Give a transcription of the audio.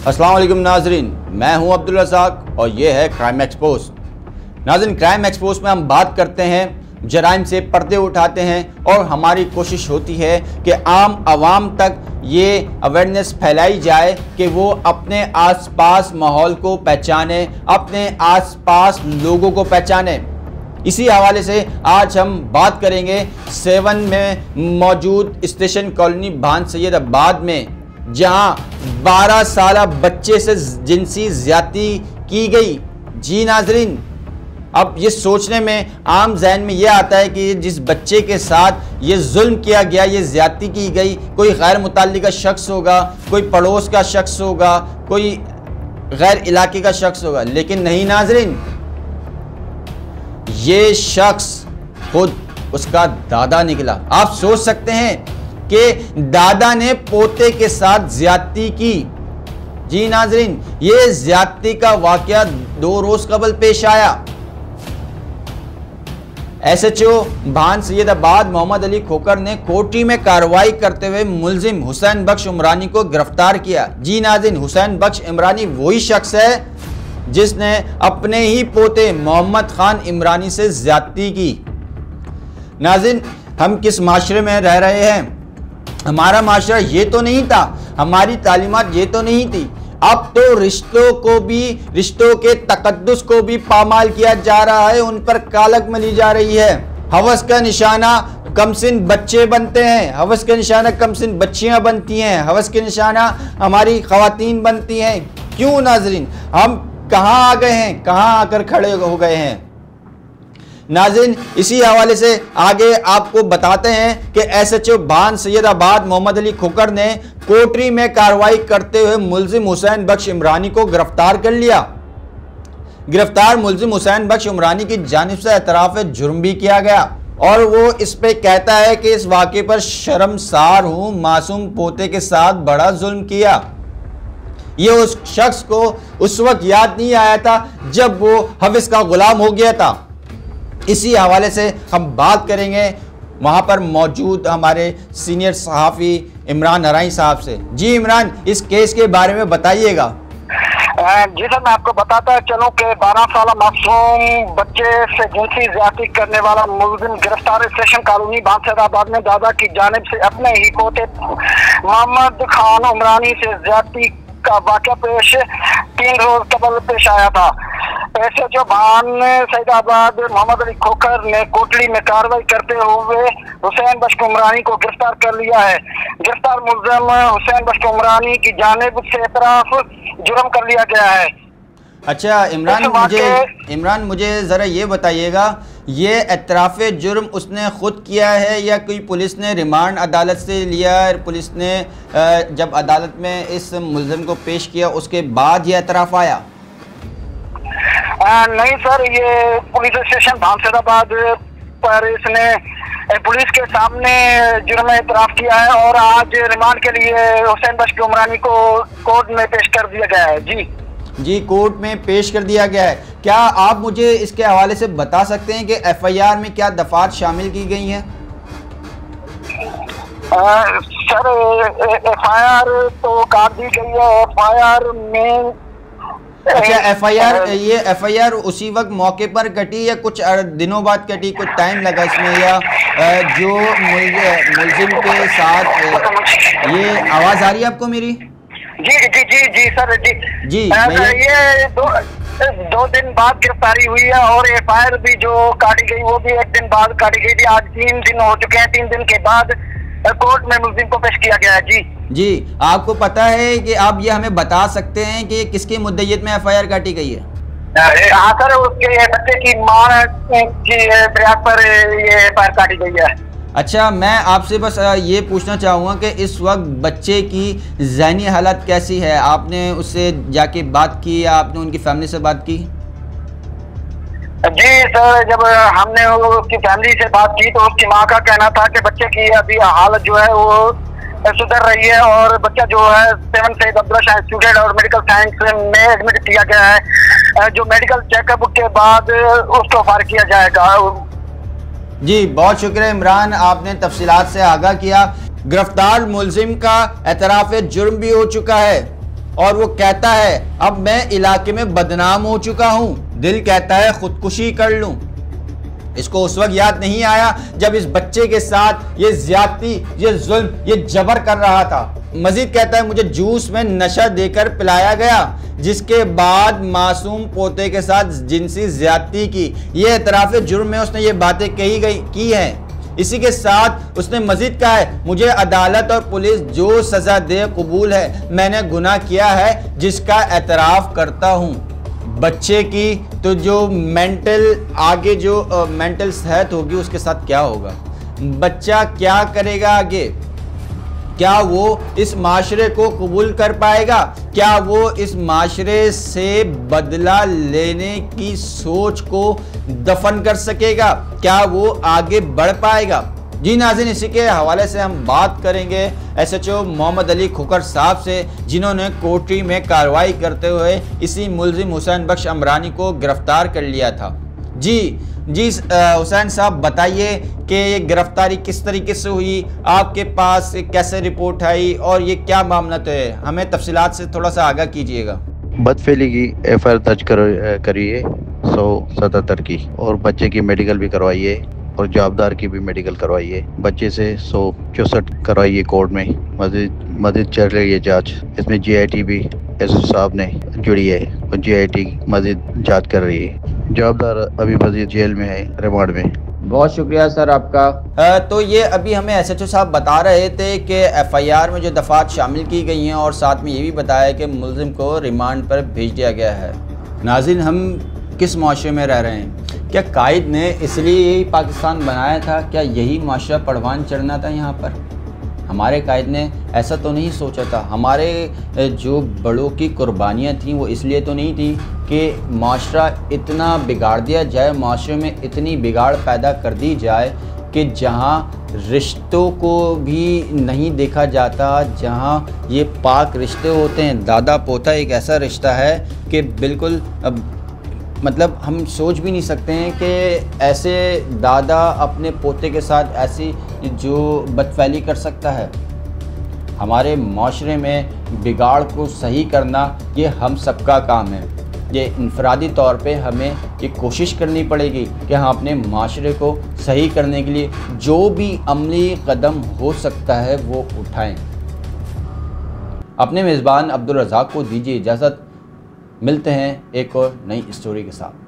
अस्सलाम वालेकुम नाजरीन, मैं हूं अब्दुल रज़ाक और ये है क्राइम एक्सपोज। नाजरीन, क्राइम एक्सपोज में हम बात करते हैं, जराइम से पर्दे उठाते हैं और हमारी कोशिश होती है कि आम आवाम तक ये अवेयरनेस फैलाई जाए कि वो अपने आसपास माहौल को पहचाने, अपने आसपास लोगों को पहचाने। इसी हवाले से आज हम बात करेंगे 7 में मौजूद स्टेशन कॉलोनी भान सैयदाबाद में, जहां 12 साल बच्चे से जिनसी ज्यादती की गई। जी नाजरीन, अब ये सोचने में आम जहन में ये आता है कि जिस बच्चे के साथ ये जुल्म किया गया, ये ज्यादती की गई, कोई गैर मुतल्लिका शख्स होगा, कोई पड़ोस का शख्स होगा, कोई गैर इलाके का शख्स होगा, लेकिन नहीं नाजरीन, ये शख्स खुद उसका दादा निकला। आप सोच सकते हैं कि दादा ने पोते के साथ ज्यादती की। जी नाजरीन, ये ज्यादती का वाकया 2 रोज कबल पेश आया। SHO भान सैयदाबाद मोहम्मद अली खोकर ने कोठी में कार्रवाई करते हुए मुलजिम हुसैन बख्श इमरानी को गिरफ्तार किया। जी नाज़रीन, हुसैन बख्श इमरानी वही शख्स है जिसने अपने ही पोते मोहम्मद खान इमरानी से ज्यादती की। नाज़रीन, हम किस माशरे में रह रहे हैं? हमारा माशरा ये तो नहीं था, हमारी तालीमात ये तो नहीं थी। अब तो रिश्तों के तकद्दुस को भी पामाल किया जा रहा है, उन पर कालक मली जा रही है। हवस का निशाना कमसिन बच्चे बनते हैं, हवस का निशाना कमसिन बच्चियां बनती हैं, हवस के निशाना हमारी ख़वातीन बनती हैं। क्यों नाजरीन, हम कहाँ आ गए हैं, कहाँ आकर खड़े हो गए हैं? नाज़रीन, इसी हवाले से आगे आपको बताते हैं कि SHO भान सैयदाबाद मोहम्मद अली खोकर ने कोठरी में कार्रवाई करते हुए मुलजिम हुसैन बख्श इमरानी को गिरफ्तार कर लिया। गिरफ्तार मुलजिम हुसैन बख्श इमरानी की जानिब से एतराफ़ जुर्म भी किया गया और वो इस पे कहता है कि इस वाक़े पर शर्मसार हूँ, मासूम पोते के साथ बड़ा जुल्म किया। ये उस शख्स को उस वक्त याद नहीं आया था जब वो हविस का गुलाम हो गया था। इसी हवाले से हम बात करेंगे वहाँ पर मौजूद हमारे सीनियर सहाफ़ी इमरान हराई साहब से। जी इमरान, इस केस के बारे में बताइएगा। जी सर, मैं आपको बताता चलूं कि 12 साल मासूम बच्चे से जिनसी ज्यादती करने वाला मुलजिम गिरफ्तार स्टेशन कॉलोनी भान सैयदाबाद में दादा की जानिब से अपने ही पोते मोहम्मद खान इमरानी से ज्यादती का वाक़या 3 रोज कबल पेश आया था। SHO भान सैयदाबाद मोहम्मद अली खोकर ने कोटली में कार्रवाई करते हुए हुसैन बख्श इमरानी को गिरफ्तार कर लिया है। गिरफ्तार मुलजिम हुसैन बख्श इमरानी की जानिब से एतराफ जुर्म कर लिया गया है। अच्छा इमरान, मुझे ज़रा ये बताइएगा, ये एतराफ़ जुर्म उसने ख़ुद किया है या कोई पुलिस ने रिमांड अदालत से लिया? पुलिस ने जब अदालत में इस मुलजिम को पेश किया उसके बाद ये एतराफ़ आया? नहीं सर, ये पुलिस स्टेशन भान सैयदाबाद पर इसने पुलिस के सामने जुर्म एतराफ़ किया है और आज रिमांड के लिए हुसैन बख्श इमरानी को कोर्ट में पेश कर दिया गया है। जी, कोर्ट में पेश कर दिया गया है। क्या आप मुझे इसके हवाले से बता सकते हैं कि FIR में क्या दफ़ात शामिल की गई हैं? सर, FIR तो काट दी गई है। FIR में अच्छा, ये FIR उसी वक्त मौके पर कटी या कुछ दिनों बाद कटी, कुछ टाइम लगा इसमें, या जो मुलजिम के साथ ये आवाज़ आ रही है आपको मेरी? जी सर, जी ये 2 दिन बाद गिरफ्तारी हुई है और FIR भी जो काटी गई वो भी 1 दिन बाद काटी गई थी। आज 3 दिन हो चुके हैं। 3 दिन के बाद कोर्ट में मुलजिम को पेश किया गया है। जी, आपको पता है कि आप ये हमें बता सकते हैं कि किसकी मुद्दइयत में FIR काटी गई है? हाँ सर, उसके बच्चे की मां की प्रयास पर ये FIR काटी गई है। अच्छा, मैं आपसे बस ये पूछना चाहूँगा कि इस वक्त बच्चे की ज़हनी हालत कैसी है? आपने उससे जाके बात की या आपने उनकी फैमिली से बात की? जी सर, जब हमने उसकी फैमिली से बात की तो उसकी मां का कहना था कि बच्चे की अभी हालत जो है वो सुधर रही है और बच्चा जो है 7 सैयद अब्दुल्ला शाह इंस्टीट्यूट और मेडिकल साइंस में एडमिट किया गया है। जो मेडिकल चेकअप के बाद उसको फारिग किया जाएगा। जी, बहुत शुक्रिया इमरान, आपने तफसीलात से आगाह किया। गिरफ्तार मुलजिम का एतराफ़ जुर्म भी हो चुका है। और वो कहता है अब मैं इलाके में बदनाम हो चुका हूं, दिल कहता है खुदकुशी कर लूं। इसको उस वक्त याद नहीं आया जब इस बच्चे के साथ ये ज्यादती, ये जुल्म, ये जबर कर रहा था। मजीद कहता है मुझे जूस में नशा देकर पिलाया गया, जिसके बाद मासूम पोते के साथ जिनसी ज्यादती की। ये एतराफ़ जुर्म में उसने ये बातें की हैं। इसी के साथ उसने मजीद कहा है मुझे अदालत और पुलिस जो सज़ा दे कबूल है, मैंने गुनाह किया है जिसका एतराफ़ करता हूँ। बच्चे की तो जो मेंटल सेहत होगी उसके साथ क्या होगा, बच्चा क्या करेगा आगे, क्या वो इस माशरे को कबूल कर पाएगा, क्या वो इस माशरे से बदला लेने की सोच को दफन कर सकेगा, क्या वो आगे बढ़ पाएगा। जी नाज़रीन, इसी के हवाले से हम बात करेंगे SHO मोहम्मद अली खोकर साहब से, जिन्होंने कोटरी में कार्रवाई करते हुए इसी मुल्जिम हुसैन बख्श अमरानी को गिरफ्तार कर लिया था। जी हुसैन साहब, बताइए कि ये गिरफ्तारी किस तरीके से हुई, आपके पास कैसे रिपोर्ट आई और ये क्या मामला है, हमें तफसीलात से थोड़ा सा आगाह कीजिएगा। बदफेली की FIR दर्ज करिए 177 की, और बच्चे की मेडिकल भी करवाइए और जवाबदार की भी मेडिकल करवाइए। बच्चे से 164 करवाइए कोर्ट में। मज़ीद चल रही है जांच, इसमें GIT भी SHO साहब ने जुड़ी है और GIT मज़ीद जांच कर रही है। जवाबदार अभी मज़ीद जेल में है, रिमांड में। बहुत शुक्रिया सर आपका। तो ये अभी हमें SHO साहब बता रहे थे कि FIR में जो दफ़ात शामिल की गई हैं और साथ में ये भी बताया कि मुल्ज़िम को रिमांड पर भेज दिया गया है। नाज़रीन, हम किस माशरे में रह रहे हैं? क्या कायद ने इसलिए यही पाकिस्तान बनाया था? क्या यही माशरा परवान चढ़ना था यहाँ पर? हमारे कायद ने ऐसा तो नहीं सोचा था। हमारे जो बड़ों की कुर्बानियाँ थीं वो इसलिए तो नहीं थी कि माशरा इतना बिगाड़ दिया जाए, माशरे में इतनी बिगाड़ पैदा कर दी जाए कि जहाँ रिश्तों को भी नहीं देखा जाता, जहाँ ये पाक रिश्ते होते हैं। दादा पोता एक ऐसा रिश्ता है कि बिल्कुल मतलब हम सोच भी नहीं सकते हैं कि ऐसे दादा अपने पोते के साथ ऐसी जो बदफैली कर सकता है। हमारे माशरे में बिगाड़ को सही करना ये हम सबका काम है। ये इनफरादी तौर पे हमें ये कोशिश करनी पड़ेगी कि हम अपने माशरे को सही करने के लिए जो भी अमली कदम हो सकता है वो उठाएं। अपने मेज़बान अब्दुल रज़ाक को दीजिए इजाज़त। मिलते हैं एक और नई स्टोरी के साथ।